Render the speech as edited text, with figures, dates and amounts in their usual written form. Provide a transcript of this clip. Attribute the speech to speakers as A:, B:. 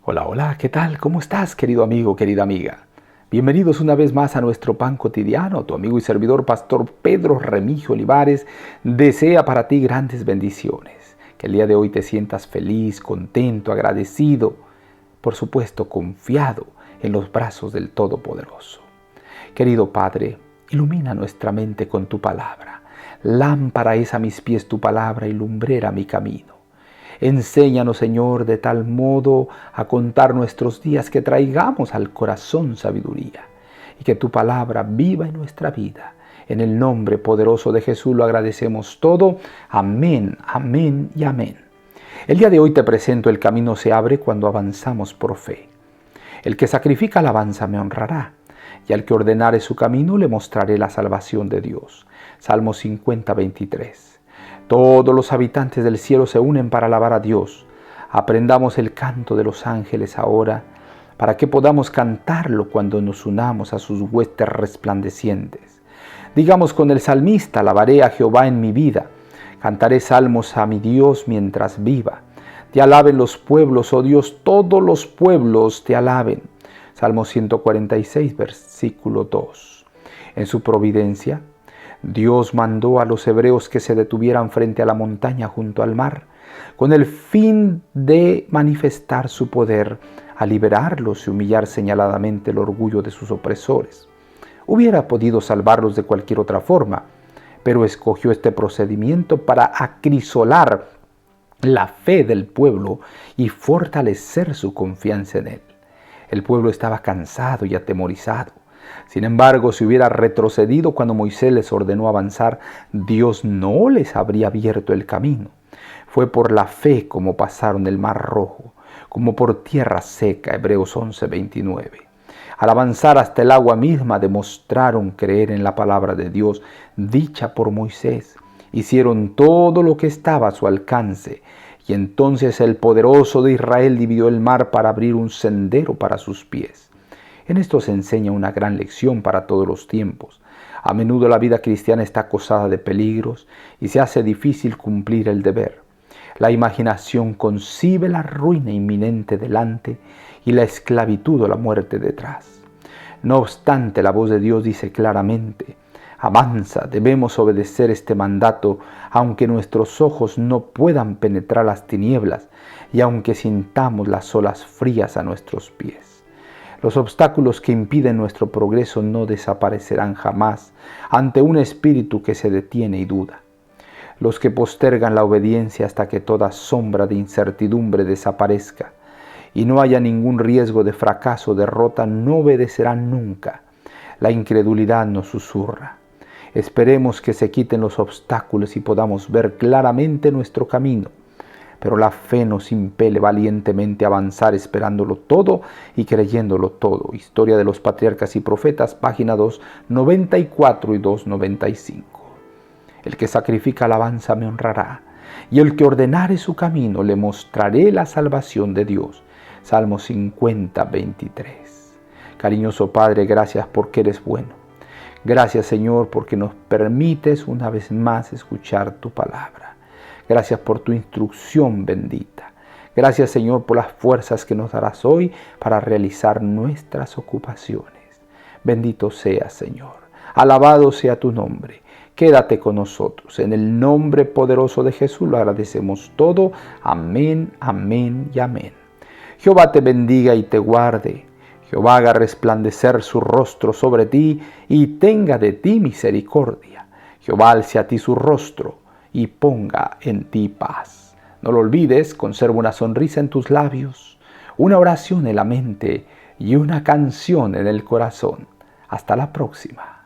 A: Hola, hola, ¿qué tal? ¿Cómo estás, querido amigo, querida amiga? Bienvenidos una vez más a nuestro pan cotidiano. Tu amigo y servidor, Pastor Pedro Remigio Olivares, desea para ti grandes bendiciones. Que el día de hoy te sientas feliz, contento, agradecido, por supuesto, confiado en los brazos del Todopoderoso. Querido Padre, ilumina nuestra mente con tu palabra. Lámpara es a mis pies tu palabra y lumbrera mi camino. Enséñanos, Señor, de tal modo a contar nuestros días que traigamos al corazón sabiduría y que tu palabra viva en nuestra vida. En el nombre poderoso de Jesús lo agradecemos todo. Amén, amén y amén. El día de hoy te presento: el camino se abre cuando avanzamos por fe. El que sacrifica alabanza me honrará, y al que ordenare su camino le mostraré la salvación de Dios. Salmo 50, 23. Todos los habitantes del cielo se unen para alabar a Dios. Aprendamos el canto de los ángeles ahora, para que podamos cantarlo cuando nos unamos a sus huestes resplandecientes. Digamos con el salmista: alabaré a Jehová en mi vida, cantaré salmos a mi Dios mientras viva. Te alaben los pueblos, oh Dios, todos los pueblos te alaben. Salmo 146, versículo 2. En su providencia, Dios mandó a los hebreos que se detuvieran frente a la montaña junto al mar, con el fin de manifestar su poder, a liberarlos y humillar señaladamente el orgullo de sus opresores. Hubiera podido salvarlos de cualquier otra forma, pero escogió este procedimiento para acrisolar la fe del pueblo y fortalecer su confianza en él. El pueblo estaba cansado y atemorizado. Sin embargo, si hubiera retrocedido cuando Moisés les ordenó avanzar, Dios no les habría abierto el camino. Fue por la fe como pasaron el Mar Rojo, como por tierra seca. Hebreos 11, 29. Al avanzar hasta el agua misma, demostraron creer en la palabra de Dios dicha por Moisés. Hicieron todo lo que estaba a su alcance, y entonces el poderoso de Israel dividió el mar para abrir un sendero para sus pies. En esto se enseña una gran lección para todos los tiempos. A menudo la vida cristiana está acosada de peligros y se hace difícil cumplir el deber. La imaginación concibe la ruina inminente delante y la esclavitud o la muerte detrás. No obstante, la voz de Dios dice claramente: avanza, debemos obedecer este mandato, aunque nuestros ojos no puedan penetrar las tinieblas y aunque sintamos las olas frías a nuestros pies. Los obstáculos que impiden nuestro progreso no desaparecerán jamás ante un espíritu que se detiene y duda. Los que postergan la obediencia hasta que toda sombra de incertidumbre desaparezca y no haya ningún riesgo de fracaso o derrota no obedecerán nunca. La incredulidad nos susurra: esperemos que se quiten los obstáculos y podamos ver claramente nuestro camino. Pero la fe nos impele valientemente a avanzar esperándolo todo y creyéndolo todo. Historia de los Patriarcas y Profetas, página 294 y 295. El que sacrifica alabanza me honrará, y el que ordenare su camino le mostraré la salvación de Dios. Salmo 50, 23. Cariñoso Padre, gracias porque eres bueno. Gracias, Señor, porque nos permites una vez más escuchar tu palabra. Gracias por tu instrucción bendita. Gracias, Señor, por las fuerzas que nos darás hoy para realizar nuestras ocupaciones. Bendito seas, Señor. Alabado sea tu nombre. Quédate con nosotros. En el nombre poderoso de Jesús lo agradecemos todo. Amén, amén y amén. Jehová te bendiga y te guarde. Jehová haga resplandecer su rostro sobre ti y tenga de ti misericordia. Jehová alce a ti su rostro y ponga en ti paz. No lo olvides, conserva una sonrisa en tus labios, una oración en la mente y una canción en el corazón. Hasta la próxima.